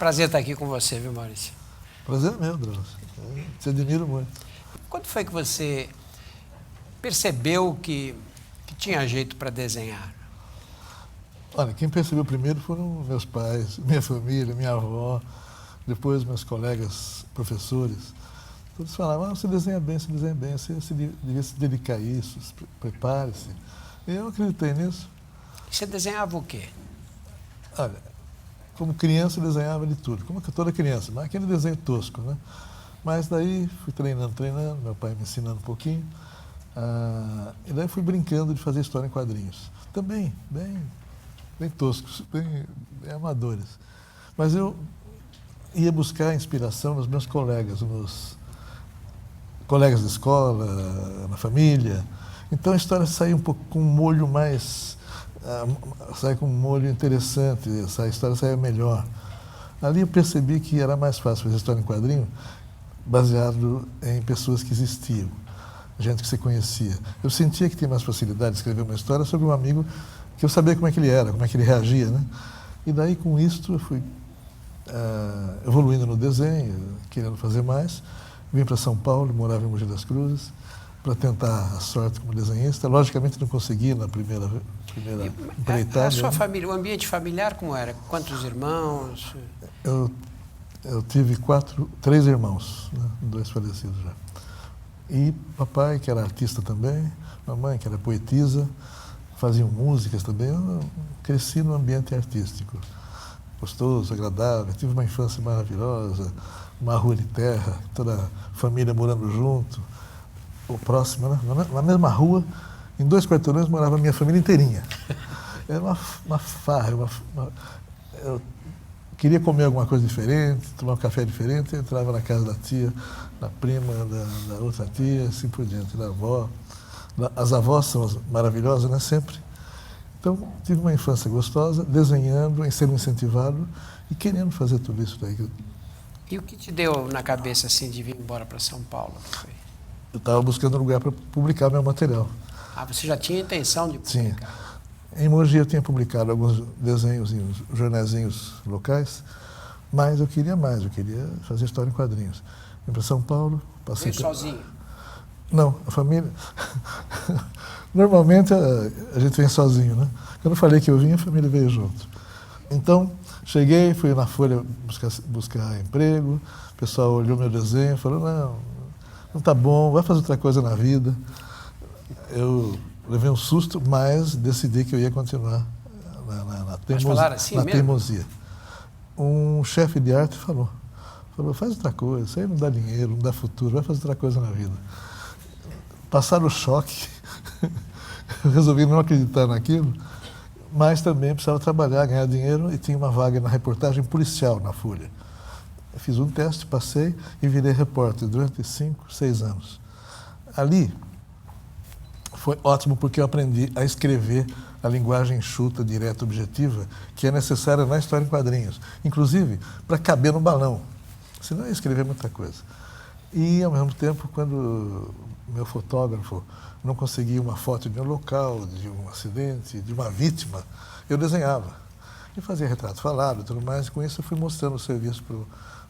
Prazer estar aqui com você, viu, Maurício? Prazer é meu, Drauzio. Te admiro muito. Quando foi que você percebeu que tinha jeito para desenhar? Olha, quem percebeu primeiro foram meus pais, minha família, minha avó, depois meus colegas professores. Todos falavam, você desenha bem, você devia se dedicar a isso, prepare-se. E eu acreditei nisso. E você desenhava o quê? Olha, como criança eu desenhava de tudo, como toda criança, mas aquele desenho tosco, né? Mas daí fui treinando, meu pai me ensinando um pouquinho. E daí fui brincando de fazer história em quadrinhos. Também, bem toscos, bem amadores. Mas eu ia buscar inspiração nos meus colegas, nos colegas da escola, na família. Então a história saía um pouco com um molho mais... sai com um molho interessante, a história saia melhor. Ali eu percebi que era mais fácil fazer história em quadrinho baseado em pessoas que existiam, gente que se conhecia. Eu sentia que tinha mais facilidade de escrever uma história sobre um amigo que eu sabia como é que ele era, como é que ele reagia, né? E daí, com isso, eu fui evoluindo no desenho, querendo fazer mais. Vim para São Paulo, morava em Mogi das Cruzes, para tentar a sorte como desenhista. Logicamente, não consegui na primeira empreitada. A sua família, o ambiente familiar como era? Quantos irmãos? Eu tive 3 irmãos, né? 2 falecidos já. E papai, que era artista também, mamãe, que era poetisa, faziam músicas também. Eu cresci no ambiente artístico, gostoso, agradável. Tive uma infância maravilhosa, uma rua de terra, toda a família morando junto, ou próxima, né? Na mesma rua, em 2 quarteirões morava a minha família inteirinha. Era uma farra, eu queria comer alguma coisa diferente, tomar um café diferente, eu entrava na casa da tia, da prima, da outra tia, assim por diante, da avó. As avós são maravilhosas, né? Sempre. Então, tive uma infância gostosa, desenhando, sendo incentivado e querendo fazer tudo isso daí. E o que te deu na cabeça, assim, de vir embora para São Paulo? Eu estava buscando um lugar para publicar meu material. Você já tinha intenção de publicar? Tinha. Em Mogi eu tinha publicado alguns desenhos em jornaizinhos locais, mas eu queria mais, eu queria fazer história em quadrinhos. Vim para São Paulo, passei... Veio sozinho? Não, a família... Normalmente a gente vem sozinho, né? Quando eu falei que eu vinha, a família veio junto. Então, cheguei, fui na Folha buscar emprego, o pessoal olhou meu desenho e falou, não tá bom, vai fazer outra coisa na vida. Eu levei um susto, mas decidi que eu ia continuar na teimosia. Um chefe de arte falou, faz outra coisa, isso aí não dá dinheiro, não dá futuro, vai fazer outra coisa na vida. Passaram o choque, eu resolvi não acreditar naquilo, mas também precisava trabalhar, ganhar dinheiro e tinha uma vaga na reportagem policial na Folha. Eu fiz um teste, passei e virei repórter durante 5, 6 anos. Ali foi ótimo porque eu aprendi a escrever a linguagem enxuta, direta, objetiva, que é necessária na história em quadrinhos, inclusive para caber no balão, senão eu ia escrever muita coisa. E, ao mesmo tempo, quando meu fotógrafo não conseguia uma foto de um local, de um acidente, de uma vítima, eu desenhava. E fazia retrato falado e tudo mais, e com isso eu fui mostrando o serviço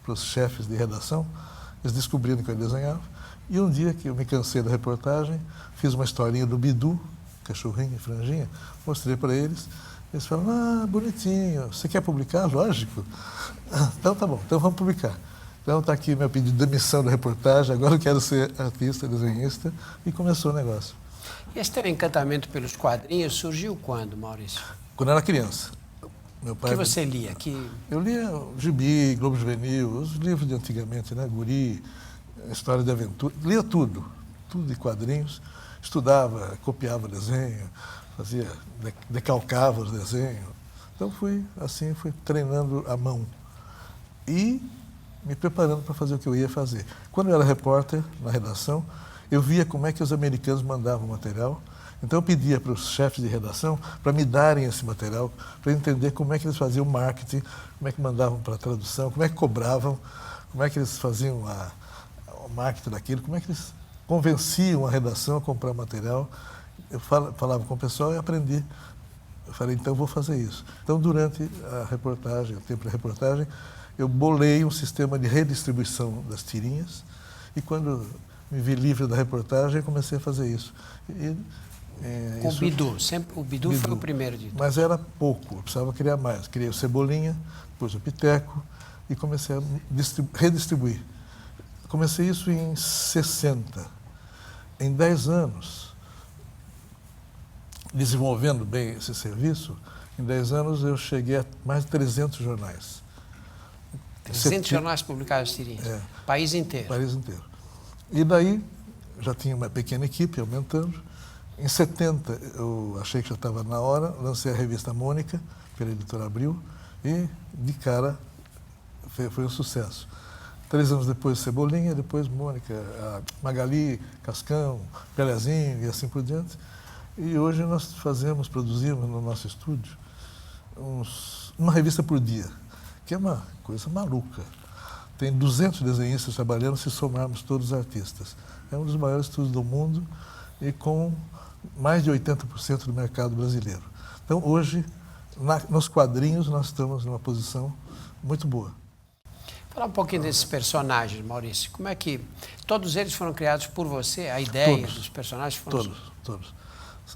para os chefes de redação, eles descobriram que eu desenhava. E um dia que eu me cansei da reportagem, fiz uma historinha do Bidu, cachorrinho e franjinha, mostrei para eles, eles falaram, bonitinho, você quer publicar? Lógico. Então tá bom, então vamos publicar. Então está aqui meu pedido de demissão da reportagem, agora eu quero ser artista, desenhista, e começou o negócio. E esse teu encantamento pelos quadrinhos surgiu quando, Maurício? Quando eu era criança. Meu pai, o que você lia? Eu lia Gibi, Globo Juvenil, os livros de antigamente, né? Guri, História de Aventura, lia tudo de quadrinhos, estudava, copiava desenho, decalcava os desenhos. Então fui treinando a mão e me preparando para fazer o que eu ia fazer. Quando eu era repórter na redação, eu via como é que os americanos mandavam material. Então eu pedia para os chefes de redação para me darem esse material, para entender como é que eles faziam o marketing, como é que mandavam para a tradução, como é que cobravam, como é que eles faziam o marketing daquilo, como é que eles convenciam a redação a comprar material. Eu falava com o pessoal e aprendi. Eu falei, então eu vou fazer isso. Então, durante a reportagem, o tempo da reportagem, eu bolei um sistema de redistribuição das tirinhas e quando me vi livre da reportagem, comecei a fazer isso. Com o Bidu, sempre, o Bidu foi o primeiro de todos. Mas era pouco, eu precisava criar mais. Criei o Cebolinha, depois o Piteco e comecei a redistribuir. Comecei isso em 60. Em 10 anos, desenvolvendo bem esse serviço, em 10 anos eu cheguei a mais de 300 jornais. 300 jornais publicaram as tirinhas? País inteiro? País inteiro. E daí, já tinha uma pequena equipe aumentando. Em 70, eu achei que já estava na hora, lancei a revista Mônica, pela editora Abril, e de cara foi um sucesso. 3 anos depois, Cebolinha, depois Mônica, a Magali, Cascão, Pelezinho e assim por diante. E hoje nós produzimos no nosso estúdio uma revista por dia, que é uma coisa maluca. Tem 200 desenhistas trabalhando se somarmos todos os artistas. É um dos maiores estúdios do mundo e com mais de 80% do mercado brasileiro. Então, hoje, nos quadrinhos, nós estamos numa posição muito boa. Falar um pouquinho desses personagens, Maurício. Como é que todos eles foram criados por você? A ideia dos personagens foram... Todos.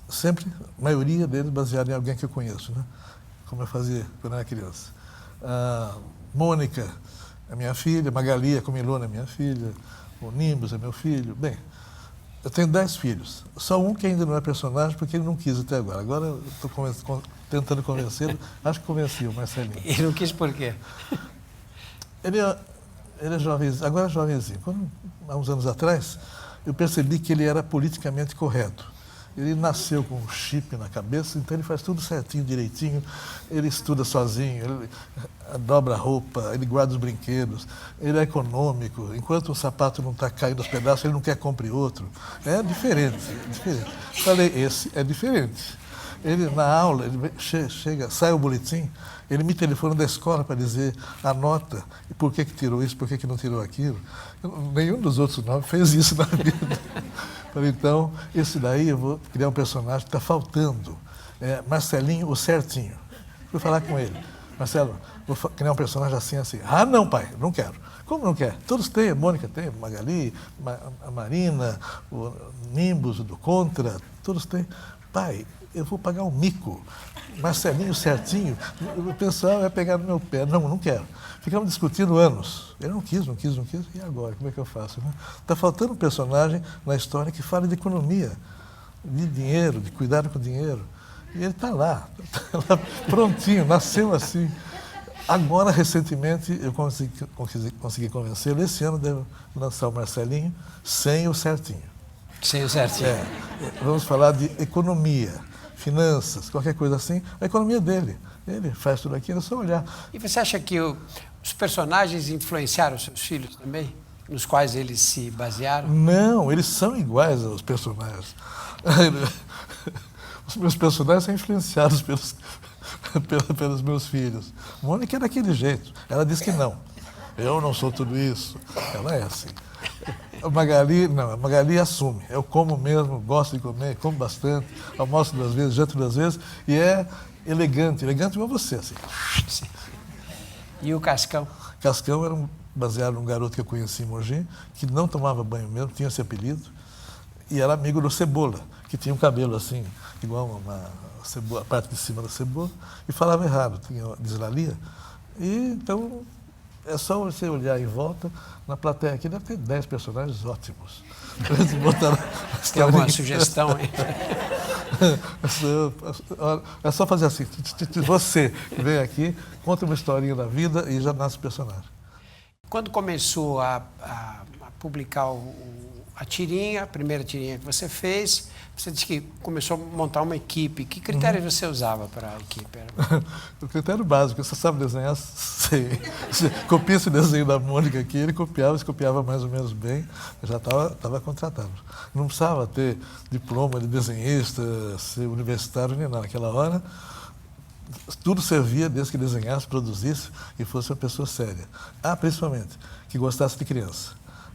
Sempre, a maioria deles baseada em alguém que eu conheço, né? Como eu fazia quando era criança. Mônica é minha filha, Magali, a Comilona é minha filha, o Nimbus é meu filho. Bem, eu tenho 10 filhos. Só um que ainda não é personagem porque ele não quis até agora. Agora eu estou tentando convencê-lo. Acho que convenci o Marcelinho. Ele não quis por quê? Ele é jovenzinho, agora é jovenzinho. Há uns anos atrás, eu percebi que ele era politicamente correto. Ele nasceu com um chip na cabeça, então ele faz tudo certinho, direitinho. Ele estuda sozinho, ele dobra a roupa, ele guarda os brinquedos, ele é econômico. Enquanto o sapato não está caindo aos pedaços, ele não quer que compre outro. É diferente. Falei, esse é diferente. Ele, na aula, ele chega, sai o boletim, ele me telefona da escola para dizer a nota, e por que tirou isso, por que não tirou aquilo. Nenhum dos outros 9 fez isso na vida. Falei, então, esse daí eu vou criar um personagem que está faltando. Marcelinho, o certinho. Fui falar com ele. Marcelo, vou criar um personagem assim, assim. Ah, não, pai, não quero. Como não quer? Todos têm, a Mônica tem, Magali, a Marina, o Nimbus, do Contra, todos têm. Pai, eu vou pagar um mico. Marcelinho certinho, o pessoal vai pegar no meu pé. Não quero. Ficamos discutindo anos. Ele não quis. E agora? Como é que eu faço? Está faltando um personagem na história que fale de economia, de dinheiro, de cuidado com o dinheiro. E ele está lá, prontinho, nasceu assim. Agora, recentemente, eu consegui convencê-lo. Esse ano devo lançar o Marcelinho sem o certinho. Sem o certinho. Vamos falar de economia, finanças, qualquer coisa assim. A economia dele. Ele faz tudo aquilo, é só olhar. E você acha que os personagens influenciaram os seus filhos também? Nos quais eles se basearam? Não, eles são iguais aos personagens. Os meus personagens são influenciados pelos meus filhos. Mônica é daquele jeito. Ela diz que não. Eu não sou tudo isso. Ela é assim. A Magali assume. Eu como mesmo, gosto de comer, como bastante, almoço 2 vezes, janto 2 vezes, e é elegante igual você, assim. Sim. E o Cascão? Cascão era baseado num garoto que eu conheci em Mogi, que não tomava banho mesmo, tinha esse apelido, e era amigo do Cebola, que tinha um cabelo assim, igual a parte de cima da cebola, e falava errado, tinha dislalia. E então é só você olhar em volta, na plateia aqui deve ter 10 personagens ótimos. Tem alguma sugestão aí? É só fazer assim, você vem aqui, conta uma historinha da vida e já nasce o personagem. Quando começou a publicar a tirinha, a primeira tirinha que você fez, você disse que começou a montar uma equipe. Que critérios você usava para a equipe? O critério básico, você sabe desenhar? Sei. Você copia esse desenho da Mônica aqui, ele copiava mais ou menos bem, já estava contratado. Não precisava ter diploma de desenhista, ser universitário nem nada. Naquela hora, tudo servia desde que desenhasse, produzisse e fosse uma pessoa séria. Principalmente, que gostasse de criança.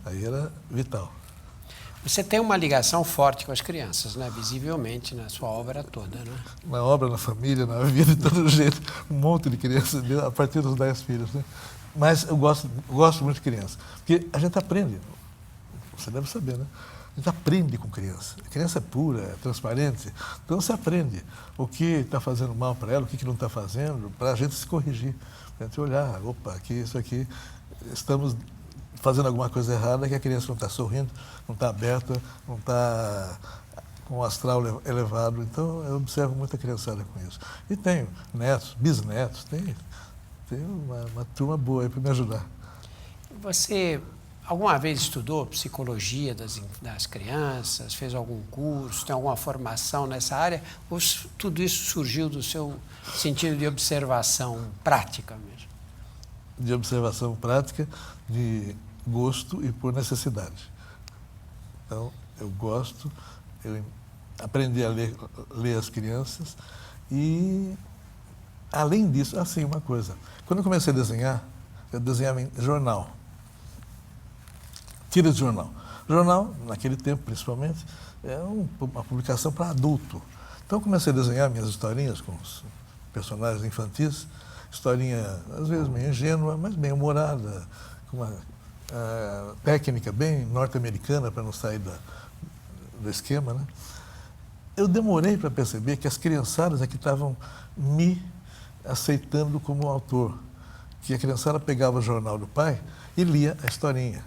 Aí era vital. Você tem uma ligação forte com as crianças, né? Visivelmente, na sua obra toda, né? Na obra, na família, na vida, de todo jeito. Um monte de crianças, a partir dos 10 filhos, né? Mas eu gosto muito de criança, porque a gente aprende, você deve saber, né? A gente aprende com criança. A criança é pura, é transparente, então você aprende o que está fazendo mal para ela, o que não está fazendo, para a gente se corrigir, para a gente olhar, opa, aqui, isso aqui, estamos fazendo alguma coisa errada, que a criança não está sorrindo, não está aberta, não está com o astral elevado. Então, eu observo muita criançada com isso. E tenho netos, bisnetos, tenho uma turma boa aí para me ajudar. Você alguma vez estudou psicologia das crianças, fez algum curso, tem alguma formação nessa área? Ou tudo isso surgiu do seu sentido de observação prática mesmo? De observação prática, de gosto e por necessidade. Então, eu gosto, eu aprendi a ler as crianças e, além disso, assim, uma coisa. Quando eu comecei a desenhar, eu desenhava em jornal. Tira de jornal. Jornal, naquele tempo principalmente, é uma publicação para adulto. Então, eu comecei a desenhar minhas historinhas com os personagens infantis, historinha, às vezes, meio ingênua, mas bem humorada, com uma técnica bem norte-americana, para não sair do esquema, né? Eu demorei para perceber que as criançadas é que estavam me aceitando como autor, que a criançada pegava o jornal do pai e lia a historinha.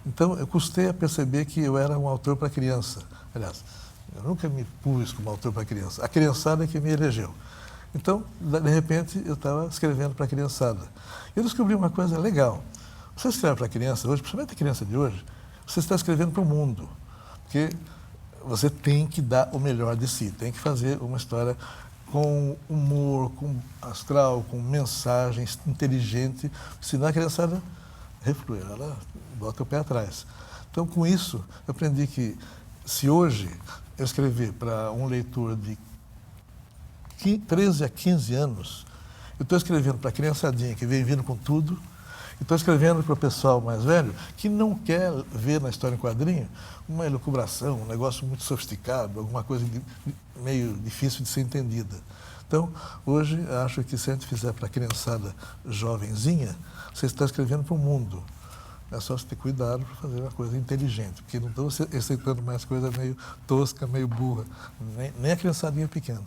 Então, eu custei a perceber que eu era um autor para criança. Aliás, eu nunca me pus como autor para criança. A criançada é que me elegeu. Então, de repente, eu estava escrevendo para a criançada. Eu descobri uma coisa legal. Você escreve para a criança hoje, principalmente a criança de hoje, você está escrevendo para o mundo. Porque você tem que dar o melhor de si, tem que fazer uma história com humor, com astral, com mensagem inteligente, senão a criançada reflui, ela bota o pé atrás. Então, com isso, eu aprendi que se hoje eu escrever para um leitor de 13 a 15 anos, eu estou escrevendo para a criançadinha que vem vindo com tudo, e estou escrevendo para o pessoal mais velho que não quer ver na história em quadrinho uma elucubração, um negócio muito sofisticado, alguma coisa meio difícil de ser entendida. Então, hoje, acho que se a gente fizer para a criançada jovenzinha, você está escrevendo para o mundo. É só você ter cuidado para fazer uma coisa inteligente, porque não estou aceitando mais coisa meio tosca, meio burra, nem a criançadinha pequena.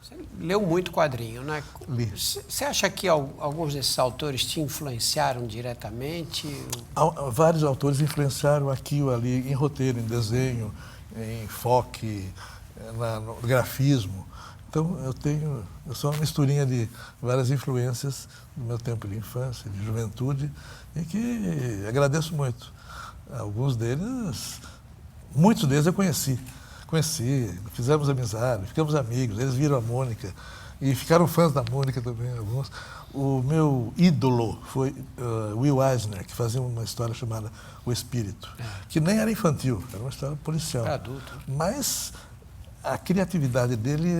Você leu muito quadrinho, né? Li. Você acha que alguns desses autores te influenciaram diretamente? Vários autores influenciaram aqui ou ali, em roteiro, em desenho, em enfoque, no grafismo. Então, eu sou uma misturinha de várias influências do meu tempo de infância, de juventude, e que agradeço muito. Muitos deles eu conheci, fizemos amizade, ficamos amigos, eles viram a Mônica e ficaram fãs da Mônica também, alguns. O meu ídolo foi Will Eisner, que fazia uma história chamada O Espírito, que nem era infantil, era uma história policial. Para adulto. Mas a criatividade dele,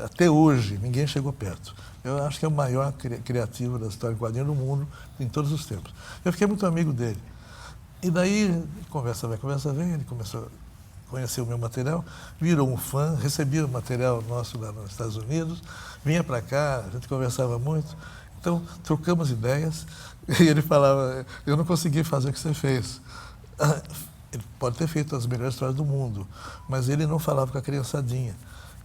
até hoje, ninguém chegou perto. Eu acho que é o maior criativo da história em quadrinho do mundo, em todos os tempos. Eu fiquei muito amigo dele. E daí, conversa vai, conversa vem, ele começou a conhecer o meu material, virou um fã, recebia o material nosso lá nos Estados Unidos, vinha para cá, a gente conversava muito. Então, trocamos ideias, e ele falava, eu não consegui fazer o que você fez. Ele pode ter feito as melhores histórias do mundo, mas ele não falava com a criançadinha.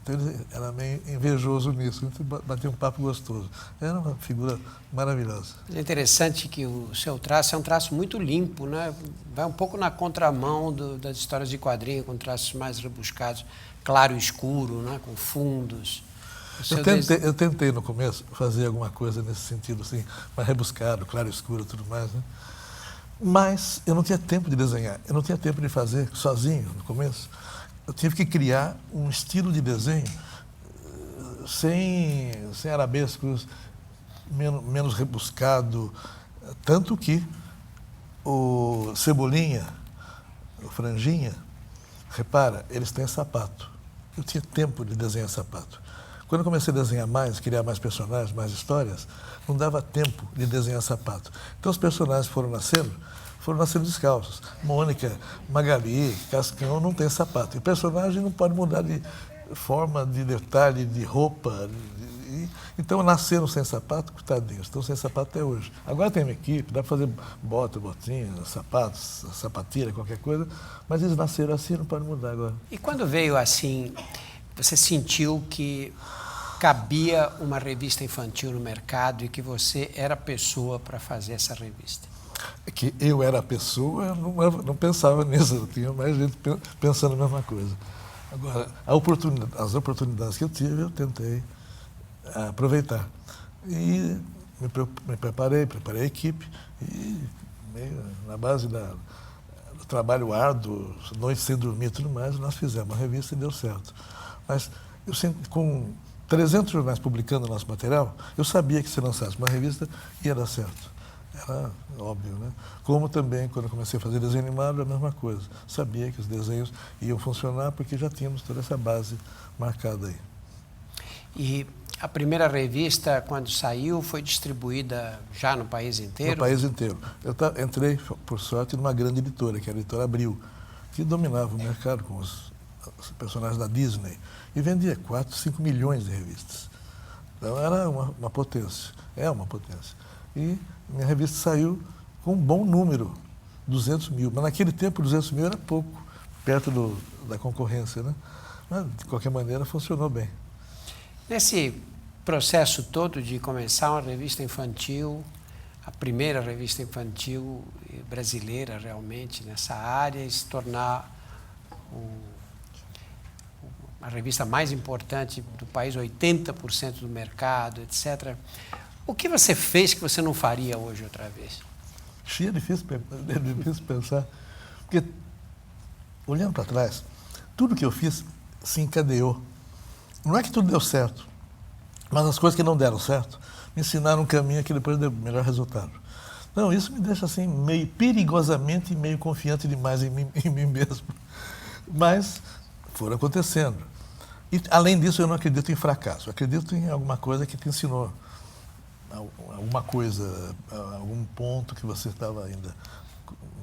Então, ele era meio invejoso nisso. A gente batia um papo gostoso. Era uma figura maravilhosa. É interessante que o seu traço é um traço muito limpo, né? Vai um pouco na contramão das histórias de quadrinho, com traços mais rebuscados, claro e escuro, né? Com fundos. Eu tentei no começo fazer alguma coisa nesse sentido, assim, mais rebuscado, claro e escuro e tudo mais, né? Mas eu não tinha tempo de desenhar, eu não tinha tempo de fazer sozinho no começo. Eu tive que criar um estilo de desenho sem arabescos, menos rebuscado. Tanto que o Cebolinha, o Franjinha, repara, eles têm sapato. Eu tinha tempo de desenhar sapato. Quando eu comecei a desenhar mais, criar mais personagens, mais histórias, não dava tempo de desenhar sapato. Então os personagens foram nascendo descalços. Mônica, Magali, Cascão não tem sapato. E o personagem não pode mudar de forma, de detalhe, de roupa, Então nasceram sem sapato, coitadinhos, estão sem sapato até hoje. Agora tem uma equipe, dá para fazer bota, botinha, sapatos, sapatilha, qualquer coisa, mas eles nasceram assim, não podem mudar agora. E quando veio assim, você sentiu que cabia uma revista infantil no mercado e que você era a pessoa para fazer essa revista? É que eu era a pessoa, eu não pensava nisso, eu tinha mais gente pensando a mesma coisa. Agora, as oportunidades que eu tive, eu tentei aproveitar. E me preparei a equipe, e meio na base do trabalho árduo, noite sem dormir e tudo mais, nós fizemos a revista e deu certo. Mas eu sempre, com 300 jornais publicando nosso material, eu sabia que se lançasse uma revista ia dar certo. Era óbvio, né? Como também, quando eu comecei a fazer desenho animado, a mesma coisa. Sabia que os desenhos iam funcionar porque já tínhamos toda essa base marcada aí. E a primeira revista, quando saiu, foi distribuída já no país inteiro? No país inteiro. Eu entrei, por sorte, numa grande editora, que era a editora Abril, que dominava o mercado com os personagens da Disney e vendia 4, 5 milhões de revistas. Então era uma potência, é uma potência. E minha revista saiu com um bom número, 200 mil. Mas naquele tempo, 200 mil era pouco, perto da concorrência, né? Mas, de qualquer maneira, funcionou bem. Nesse processo todo de começar uma revista infantil, a primeira revista infantil brasileira realmente nessa área, e se tornar a revista mais importante do país, 80% do mercado, etc. O que você fez que você não faria hoje outra vez? É difícil pensar, porque, olhando para trás, tudo que eu fiz se encadeou. Não é que tudo deu certo, mas as coisas que não deram certo me ensinaram um caminho que depois deu melhor resultado. Não, isso me deixa assim, meio perigosamente, meio confiante demais em mim mesmo. Mas foram acontecendo. E, além disso, eu não acredito em fracasso. Eu acredito em alguma coisa que te ensinou alguma coisa, algum ponto que você estava ainda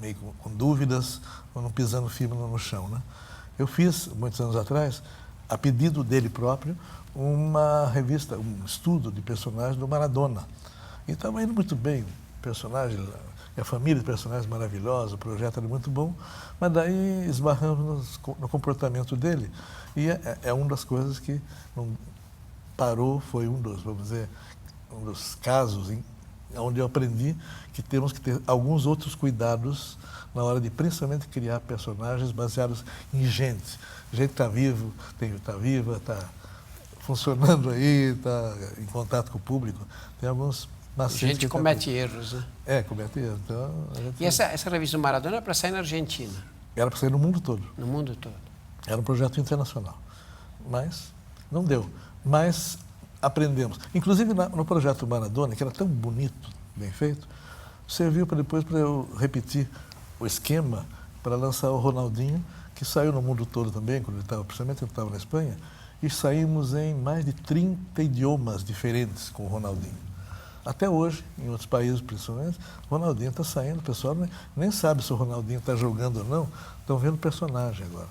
meio com dúvidas ou não pisando firme no chão, né? Eu fiz, muitos anos atrás, a pedido dele próprio, uma revista, um estudo de personagens do Maradona. E estava indo muito bem, personagem, a família de personagens maravilhosa, o projeto era muito bom, mas daí esbarramos no comportamento dele. E é uma das coisas que não parou, foi vamos dizer, um dos casos onde eu aprendi que temos que ter alguns outros cuidados na hora de, principalmente, criar personagens baseados em gente. Gente que está vivo, está viva, está funcionando aí, está em contato com o público. Tem alguns macetes. A gente comete erros, né? Comete erros. Então, e essa revista do Maradona era para sair na Argentina? Era para sair no mundo todo. No mundo todo. Era um projeto internacional. Mas não deu. Mas aprendemos. Inclusive no projeto Maradona, que era tão bonito, bem feito, serviu depois para eu repetir o esquema para lançar o Ronaldinho, que saiu no mundo todo também, principalmente quando estava na Espanha, e saímos em mais de 30 idiomas diferentes com o Ronaldinho. Até hoje, em outros países principalmente, o Ronaldinho está saindo, o pessoal nem sabe se o Ronaldinho está jogando ou não, estão vendo o personagem agora.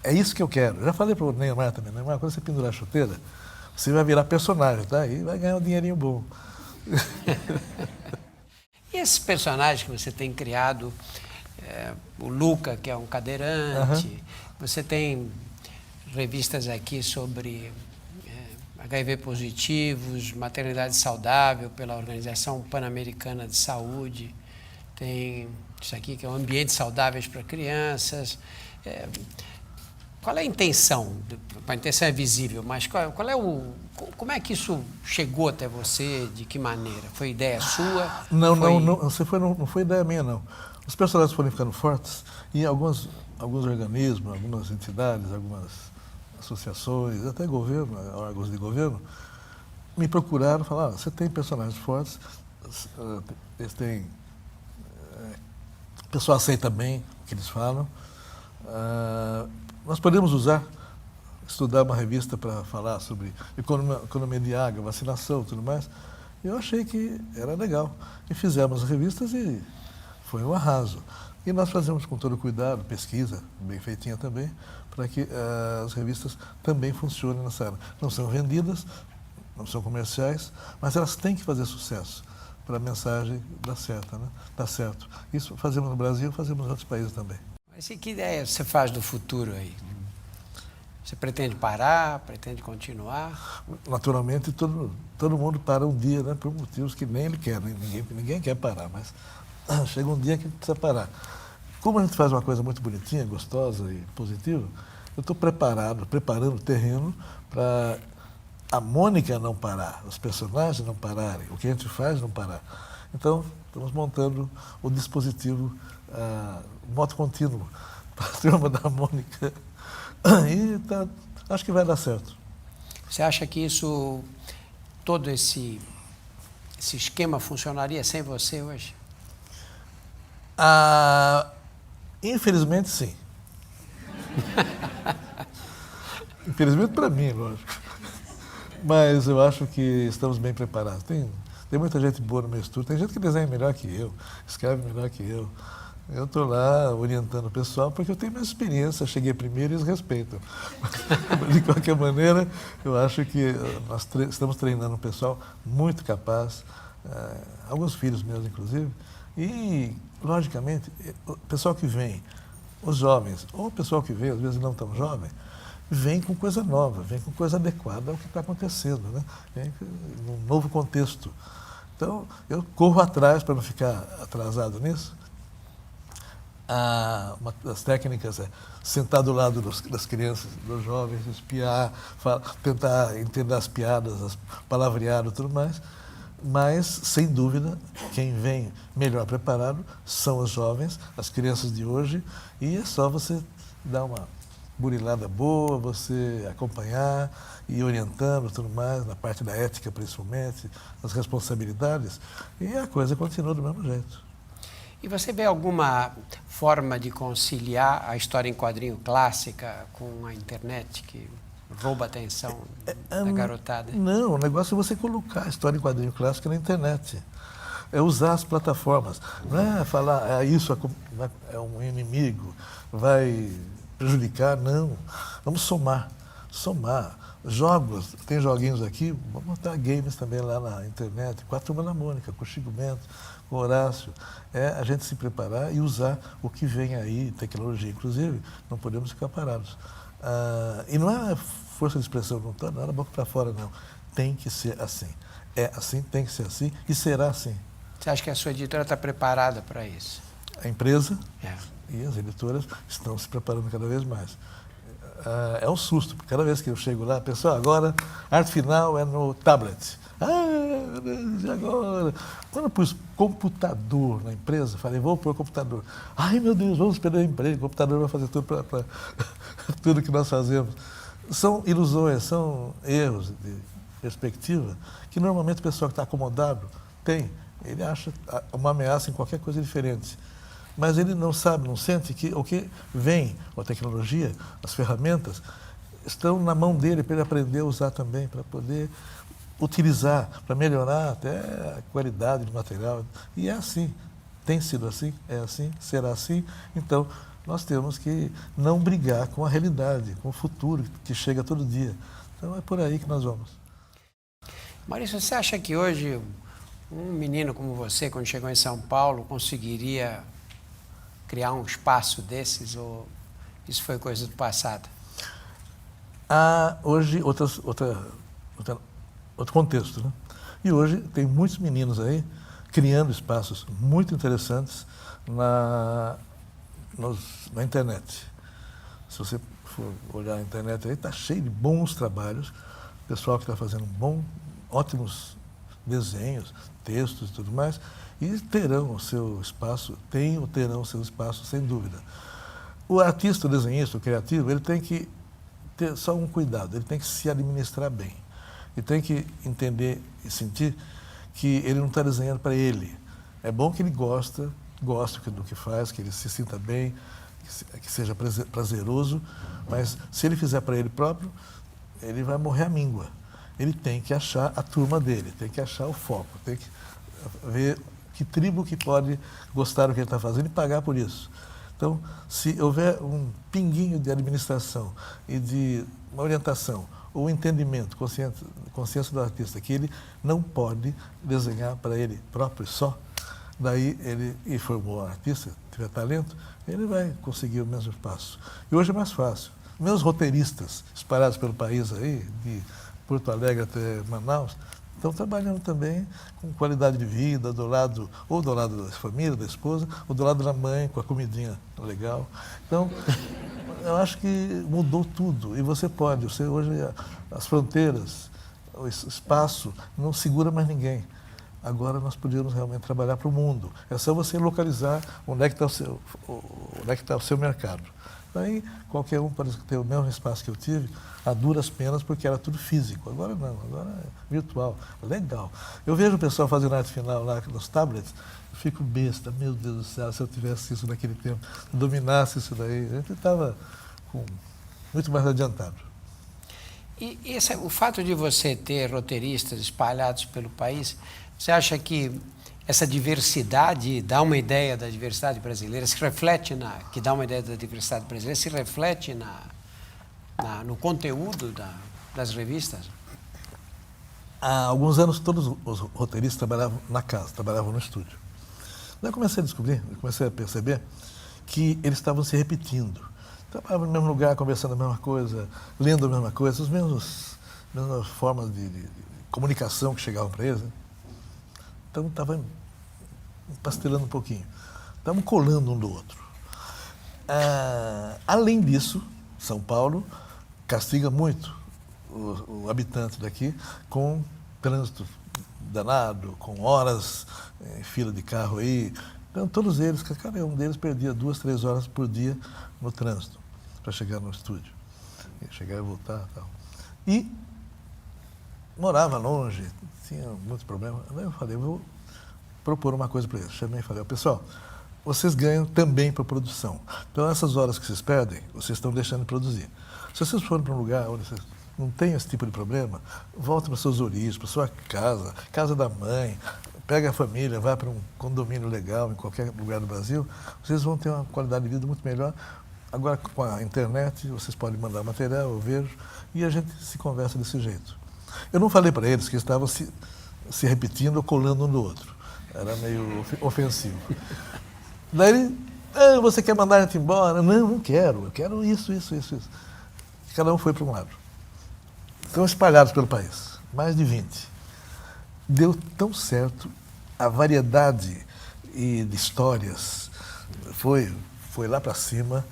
É isso que eu quero. Já falei para o Neymar também, Neymar, quando você pendurar a chuteira, você vai virar personagem, tá? E vai ganhar um dinheirinho bom. E esses personagens que você tem criado, o Luca, que é um cadeirante, você tem revistas aqui sobre HIV positivos, maternidade saudável pela Organização Pan-Americana de Saúde, tem isso aqui que é um ambiente saudáveis para crianças. Qual é a intenção? A intenção é visível, mas como é que isso chegou até você? De que maneira? Foi ideia sua? Não foi ideia minha, não. Os personagens foram ficando fortes e alguns organismos, algumas entidades, algumas associações, até governo, órgãos de governo, me procuraram e falaram, você tem personagens fortes, eles têm... O pessoal aceita bem o que eles falam. Nós podemos estudar uma revista para falar sobre economia de água, vacinação e tudo mais. E eu achei que era legal. E fizemos as revistas e foi um arraso. E nós fazemos com todo cuidado, pesquisa bem feitinha também, para que as revistas também funcionem nessa área. Não são vendidas, não são comerciais, mas elas têm que fazer sucesso para a mensagem dar certo, né? Dar certo. Isso fazemos no Brasil, fazemos em outros países também. Mas e que ideia você faz do futuro aí? Você pretende parar, pretende continuar? Naturalmente, todo mundo para um dia, né, por motivos que nem ele quer, ninguém quer parar, mas chega um dia que precisa parar. Como a gente faz uma coisa muito bonitinha, gostosa e positiva, eu estou preparando o terreno para a Mônica não parar, os personagens não pararem, o que a gente faz não parar. Então, estamos montando o dispositivo, o modo contínuo para a turma da Mônica. E acho que vai dar certo. Você acha que todo esse esquema funcionaria sem você hoje? Infelizmente, sim. Infelizmente para mim, lógico. Mas eu acho que estamos bem preparados. Tem muita gente boa no meu estúdio, tem gente que desenha melhor que eu, escreve melhor que eu. Eu estou lá orientando o pessoal porque eu tenho minha experiência, cheguei primeiro e eles respeitam. De qualquer maneira, eu acho que nós estamos treinando um pessoal muito capaz, alguns filhos meus, inclusive, e, logicamente, o pessoal que vem, os jovens, ou o pessoal que vem, às vezes não tão jovem, vem com coisa nova, vem com coisa adequada ao que está acontecendo, né? Vem num novo contexto. Então, eu corro atrás para não ficar atrasado nisso. Uma das técnicas é sentar do lado das crianças, dos jovens, espiar, tentar entender as piadas, as palavreadas e tudo mais. Mas, sem dúvida, quem vem melhor preparado são os jovens, as crianças de hoje, e é só você dar uma burilada boa, você acompanhar e ir orientando tudo mais, na parte da ética principalmente, as responsabilidades, e a coisa continua do mesmo jeito. E você vê alguma forma de conciliar a história em quadrinho clássica com a internet que rouba a atenção da garotada? Não, o negócio é você colocar a história em quadrinho clássico na internet. É usar as plataformas. Não é falar, isso é um inimigo, vai prejudicar, não. Vamos somar. Jogos, tem joguinhos aqui, vamos botar games também lá na internet, com a Turma da Mônica, com o Chico Bento, com o Horácio. É a gente se preparar e usar o que vem aí, tecnologia inclusive, não podemos ficar parados. E não é força de expressão, não é da boca para fora, não. Tem que ser assim. É assim, tem que ser assim e será assim. Você acha que a sua editora está preparada para isso? A empresa e as editoras estão se preparando cada vez mais. É um susto, porque cada vez que eu chego lá, pessoal, agora arte final é no tablet. Meu Deus, e agora? Quando eu pus computador na empresa, falei, vou pôr computador. Ai, meu Deus, vamos perder o emprego, o computador vai fazer tudo para tudo que nós fazemos. São ilusões, são erros de perspectiva que normalmente o pessoal que está acomodado tem. Ele acha uma ameaça em qualquer coisa diferente. Mas ele não sabe, não sente que o que vem, a tecnologia, as ferramentas, estão na mão dele para ele aprender a usar também, para poder utilizar, para melhorar até a qualidade do material. E é assim, tem sido assim, é assim, será assim. Então, nós temos que não brigar com a realidade, com o futuro que chega todo dia. Então, é por aí que nós vamos. Maurício, você acha que hoje um menino como você, quando chegou em São Paulo, conseguiria criar um espaço desses, ou isso foi coisa do passado? Há hoje outro contexto, né? E hoje tem muitos meninos aí criando espaços muito interessantes na internet. Se você for olhar a internet aí, está cheio de bons trabalhos, pessoal que está fazendo ótimos desenhos, textos e tudo mais, e terão o seu espaço, terão o seu espaço, sem dúvida. O artista, o desenhista, o criativo, ele tem que ter só um cuidado, ele tem que se administrar bem. Ele tem que entender e sentir que ele não está desenhando para ele. É bom que ele goste do que faz, que ele se sinta bem, que seja prazeroso, mas se ele fizer para ele próprio, ele vai morrer à míngua. Ele tem que achar a turma dele, tem que achar o foco, tem que ver Que tribo que pode gostar do que ele está fazendo e pagar por isso? Então, se houver um pinguinho de administração e de uma orientação, ou um entendimento, consciência do artista, que ele não pode desenhar para ele próprio só, daí ele, e for um bom artista, tiver talento, ele vai conseguir o mesmo espaço. E hoje é mais fácil. Meus roteiristas espalhados pelo país aí, de Porto Alegre até Manaus, estão trabalhando também com qualidade de vida, ou do lado da família, da esposa, ou do lado da mãe, com a comidinha legal. Então, eu acho que mudou tudo. E você hoje, as fronteiras, o espaço, não segura mais ninguém. Agora nós podíamos realmente trabalhar para o mundo. É só você localizar onde é que está o seu mercado. Daí, qualquer um pode ter o mesmo espaço que eu tive, a duras penas, porque era tudo físico. Agora não, agora é virtual. Legal. Eu vejo o pessoal fazendo arte final lá nos tablets, eu fico besta, meu Deus do céu, se eu tivesse isso naquele tempo, dominasse isso daí, a gente estava muito mais adiantado. E o fato de você ter roteiristas espalhados pelo país, você acha que essa diversidade dá uma ideia da diversidade brasileira, se reflete que dá uma ideia da diversidade brasileira, se reflete no conteúdo das revistas? Há alguns anos, todos os roteiristas trabalhavam na casa, trabalhavam no estúdio. Daí eu comecei a descobrir, comecei a perceber que eles estavam se repetindo. Trabalhavam no mesmo lugar, conversando a mesma coisa, lendo a mesma coisa, as mesmas formas de comunicação que chegavam para eles, né? Então, estava pastelando um pouquinho. Estavam colando um do outro. Além disso, São Paulo castiga muito o habitante daqui com trânsito danado, com horas em fila de carro aí. Então, todos eles, cada um deles perdia 2, 3 horas por dia no trânsito para chegar no estúdio. Chegar e voltar e tal. E morava longe, tinha muitos problemas. Daí eu falei, vou propor uma coisa para eles. Chamei e falei, pessoal, vocês ganham também para produção. Então, essas horas que vocês perdem, vocês estão deixando de produzir. Se vocês forem para um lugar onde vocês não têm esse tipo de problema, voltem para suas origens, para sua casa, casa da mãe, pega a família, vai para um condomínio legal em qualquer lugar do Brasil, vocês vão ter uma qualidade de vida muito melhor. Agora, com a internet, vocês podem mandar material, eu vejo, e a gente se conversa desse jeito. Eu não falei para eles que estavam se repetindo ou colando um do outro. Era meio ofensivo. Daí, você quer mandar a gente embora? Não, não quero. Eu quero isso. Cada um foi para um lado. Estão espalhados pelo país, mais de 20. Deu tão certo, a variedade de histórias foi lá para cima,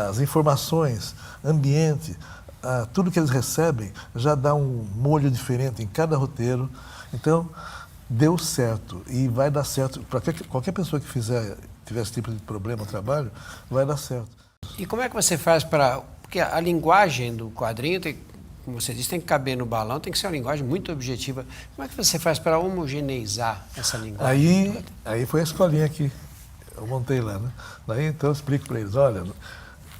as informações, ambiente, tudo que eles recebem já dá um molho diferente em cada roteiro. Então, deu certo e vai dar certo. Para qualquer pessoa que tiver esse tipo de problema no trabalho, vai dar certo. E como é que você faz para... Porque a linguagem do quadrinho, como você disse, tem que caber no balão, tem que ser uma linguagem muito objetiva. Como é que você faz para homogeneizar essa linguagem? Aí foi a escolinha que eu montei lá, né? Daí, então, eu explico para eles, olha,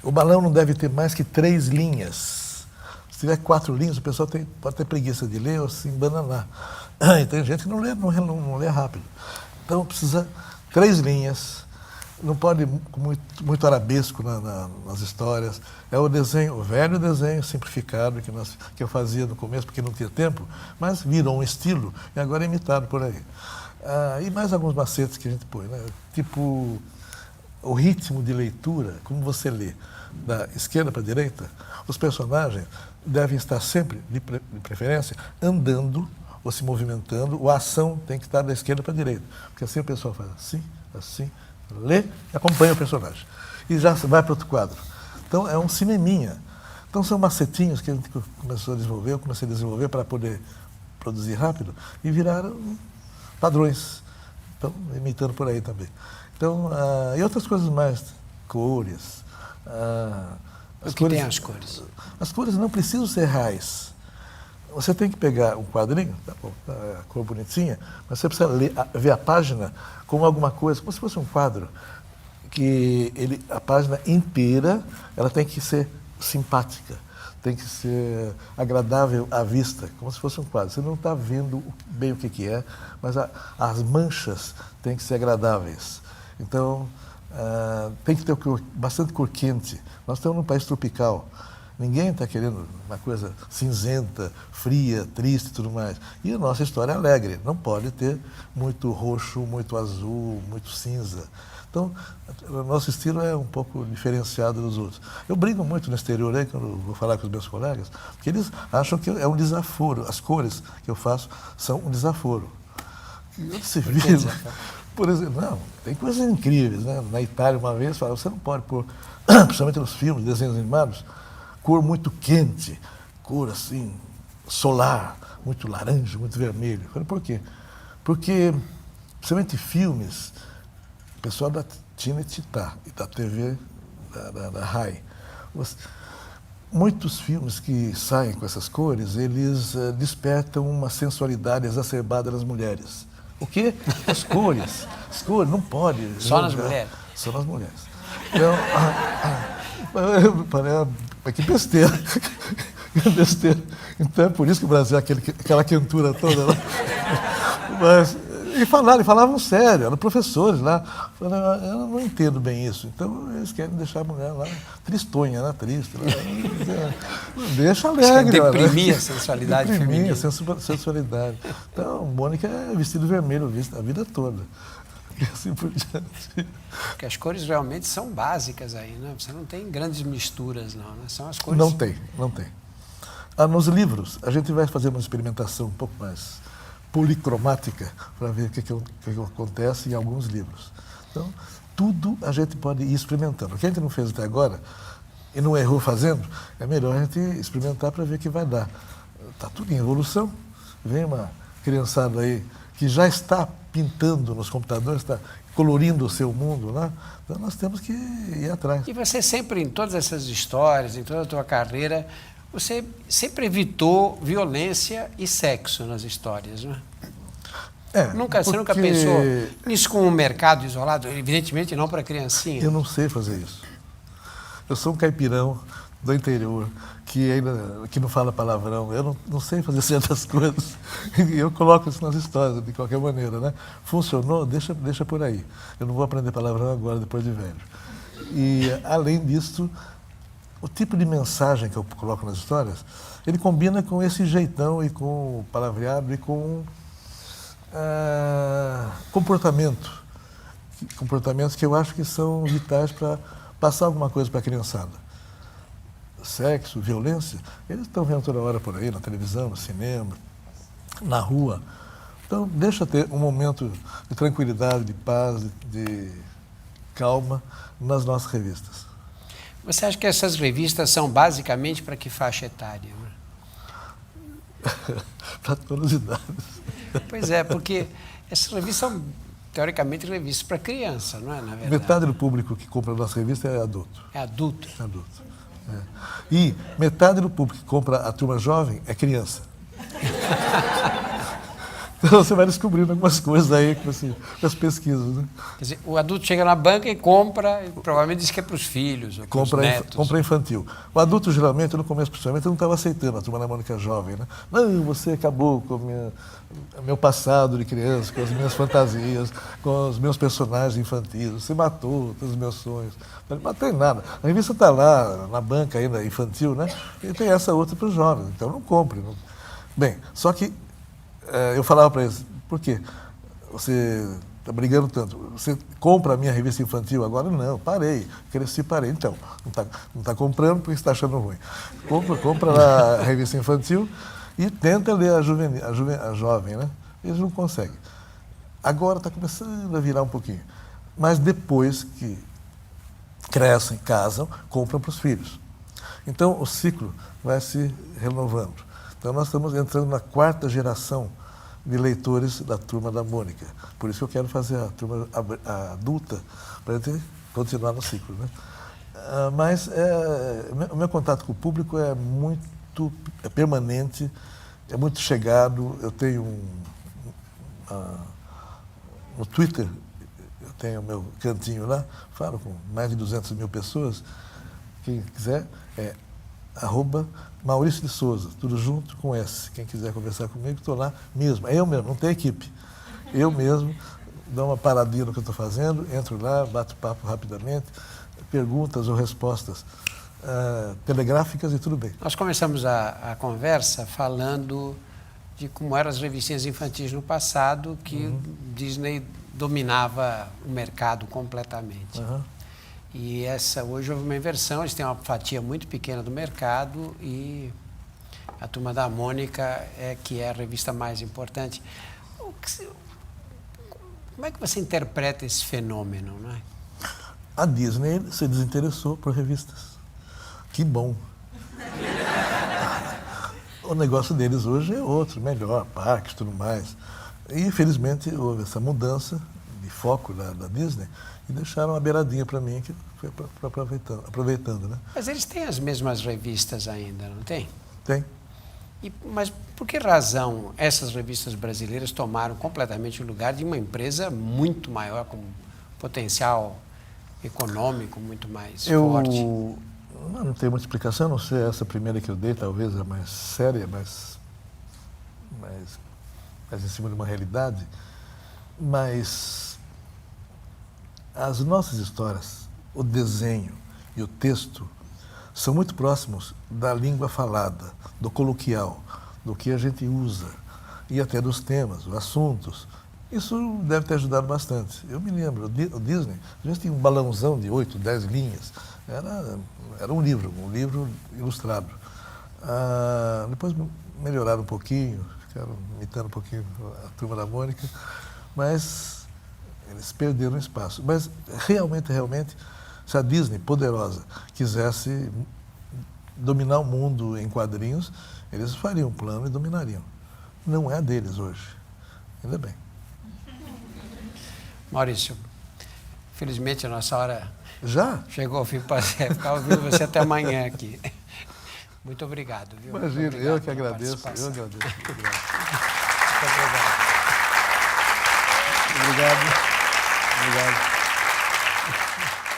o balão não deve ter mais que 3 linhas. Se tiver 4 linhas, o pessoal pode ter preguiça de ler ou se embananar. E tem gente que não lê rápido. Então, precisa 3 linhas, não pode muito arabesco nas histórias. É o velho desenho simplificado que eu fazia no começo, porque não tinha tempo, mas virou um estilo e agora é imitado por aí. E mais alguns macetes que a gente põe, né? Tipo, o ritmo de leitura, como você lê da esquerda para a direita, os personagens devem estar sempre, de preferência, andando ou se movimentando, a ação tem que estar da esquerda para a direita, porque assim o pessoal faz assim, lê e acompanha o personagem. E já vai para outro quadro. Então, é um cineminha. Então, são macetinhos que a gente começou a desenvolver, eu comecei a desenvolver para poder produzir rápido, e viraram padrões. Então, imitando por aí também. Então, e outras coisas mais, cores. Tem as cores? As cores não precisam ser reais. Você tem que pegar um quadrinho, tá bom, a cor bonitinha, mas você precisa ver a página como alguma coisa, como se fosse um quadro, que a página inteira ela tem que ser simpática. tem que ser agradável à vista, como se fosse um quadro. Você não está vendo bem o que é, mas as manchas têm que ser agradáveis. Então, tem que ter bastante cor quente. Nós estamos num país tropical. Ninguém está querendo uma coisa cinzenta, fria, triste e tudo mais. E a nossa história é alegre. Não pode ter muito roxo, muito azul, muito cinza. Então, o nosso estilo é um pouco diferenciado dos outros. Eu brinco muito no exterior aí, quando vou falar com os meus colegas, porque eles acham que é um desaforo. As cores que eu faço são um desaforo. Você viu? Por exemplo, não, tem coisas incríveis, né? Na Itália, uma vez, falaram, você não pode pôr, principalmente nos filmes, desenhos animados, cor muito quente, cor assim, solar, muito laranja, muito vermelho. Eu falei, por quê? Porque, principalmente filmes, o pessoal da Cinecittà e da TV, da RAI, muitos filmes que saem com essas cores, eles despertam uma sensualidade exacerbada nas mulheres. O quê? As cores. As cores, não pode. Só nas mulheres? Só nas mulheres. Então, mas que besteira. Que besteira. Então é por isso que o Brasil é aquela quentura toda lá. Mas, e falavam sério, eram professores lá. Falaram, eu não entendo bem isso. Então eles querem deixar a mulher lá tristonha, né? Triste. Lá. Deixa alegre. Deprimir a sensualidade feminina. Deprimir a sensualidade. Então, Mônica é vestido vermelho a vida toda. E assim por diante. Porque as cores realmente são básicas aí, né? Você não tem grandes misturas, não, né? São as cores... Não tem. Nos livros, a gente vai fazer uma experimentação um pouco mais policromática para ver o que acontece em alguns livros. Então, tudo a gente pode ir experimentando. O que a gente não fez até agora, e não errou fazendo, é melhor a gente experimentar para ver o que vai dar. Está tudo em evolução. Vem uma criançada aí que já está pintando nos computadores, está colorindo o seu mundo lá. Então, nós temos que ir atrás. E você sempre, em todas essas histórias, em toda a tua carreira, você sempre evitou violência e sexo nas histórias, não é? Você nunca pensou nisso como um mercado isolado? Evidentemente não para criancinha. Eu não sei fazer isso. Eu sou um caipirão do interior, que não fala palavrão. Eu não sei fazer certas coisas. E eu coloco isso nas histórias, de qualquer maneira, né? Funcionou? Deixa por aí. Eu não vou aprender palavrão agora, depois de velho. E, além disso, o tipo de mensagem que eu coloco nas histórias, ele combina com esse jeitão e com o palavreado e com comportamentos que eu acho que são vitais para passar alguma coisa para a criançada. Sexo, violência, eles estão vendo toda hora por aí, na televisão, no cinema, na rua. Então, deixa ter um momento de tranquilidade, de paz, de calma nas nossas revistas. Você acha que essas revistas são basicamente para que faixa etária? Para todas as idades. Pois é, porque essas revistas são, teoricamente, revistas para criança, não é, na verdade? Metade do público que compra a nossa revista é adulto. É adulto? É adulto. É. E metade do público que compra a turma jovem é criança. Então você vai descobrindo algumas coisas aí com as pesquisas. Né? Quer dizer, o adulto chega na banca e compra, e provavelmente diz que é para os filhos, ou para os netos. Compra infantil. O adulto, geralmente, no começo, principalmente, não estava aceitando a Turma da Mônica jovem. Né? Não, você acabou com o meu passado de criança, com as minhas fantasias, com os meus personagens infantis. Você matou todos os meus sonhos. Não matei nada. A revista está lá, na banca ainda, infantil, né? E tem essa outra para os jovens. Então, não compre. Não... Bem, só que eu falava para eles, por quê? Você está brigando tanto. Você compra a minha revista infantil agora? Não, parei. Cresci, parei. Então, não está comprando porque está achando ruim. Compra lá a revista infantil e tenta ler a jovem, né? Eles não conseguem. Agora está começando a virar um pouquinho. Mas depois que crescem, casam, compram para os filhos. Então, o ciclo vai se renovando. Então, nós estamos entrando na 4ª geração de leitores da Turma da Mônica. Por isso que eu quero fazer a turma adulta, para a gente continuar no ciclo. Né? Mas o meu contato com o público é permanente, é muito chegado. Eu tenho no Twitter, eu tenho o meu cantinho lá, falo com mais de 200 mil pessoas. Quem quiser, é Maurício de Souza, tudo junto com S. Quem quiser conversar comigo, estou lá mesmo. É eu mesmo, não tem equipe. Eu mesmo dou uma paradinha no que eu estou fazendo, entro lá, bato papo rapidamente, perguntas ou respostas telegráficas e tudo bem. Nós começamos a conversa falando de como eram as revistinhas infantis no passado, que o Disney dominava o mercado completamente. E hoje houve uma inversão, eles têm uma fatia muito pequena do mercado e a Turma da Mônica que é a revista mais importante. Como é que você interpreta esse fenômeno, não é? A Disney se desinteressou por revistas. Que bom. O negócio deles hoje é outro, melhor, parques e tudo mais. E, infelizmente, houve essa mudança de foco da Disney e deixaram uma beiradinha para mim, que foi aproveitando, né? Mas eles têm as mesmas revistas ainda, não tem? Tem. Mas por que razão essas revistas brasileiras tomaram completamente o lugar de uma empresa muito maior, com potencial econômico muito mais forte? Não tem muita explicação, não sei, essa primeira que eu dei talvez é mais séria, mais em cima de uma realidade, mas as nossas histórias, o desenho e o texto são muito próximos da língua falada, do coloquial, do que a gente usa e até dos temas, os assuntos. Isso deve ter ajudado bastante. Eu me lembro, o Disney, a gente tinha um balãozão de 8, 10 linhas. Era um livro ilustrado. Depois melhoraram um pouquinho, ficaram imitando um pouquinho a Turma da Mônica, mas eles perderam espaço. Mas realmente, se a Disney, poderosa, quisesse dominar o mundo em quadrinhos, eles fariam um plano e dominariam. Não é a deles hoje. Ainda bem. Maurício, felizmente a nossa hora já chegou ao fim, para ficar ouvindo você até amanhã aqui. Muito obrigado, viu? Imagina, obrigado eu que agradeço. Eu agradeço. Muito obrigado. Obrigado.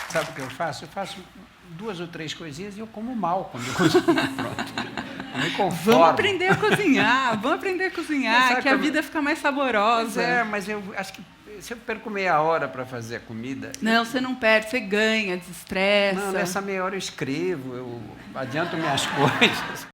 Sabe o que eu faço? Eu faço 2 ou 3 coisinhas e eu como mal quando eu cozinho. Pronto. Eu me conformo. Vamos aprender a cozinhar, que a vida fica mais saborosa. Mas eu acho que se eu perco meia hora para fazer a comida... Não, você não perde, você ganha, desestressa. Não, nessa meia hora eu escrevo, eu adianto minhas coisas.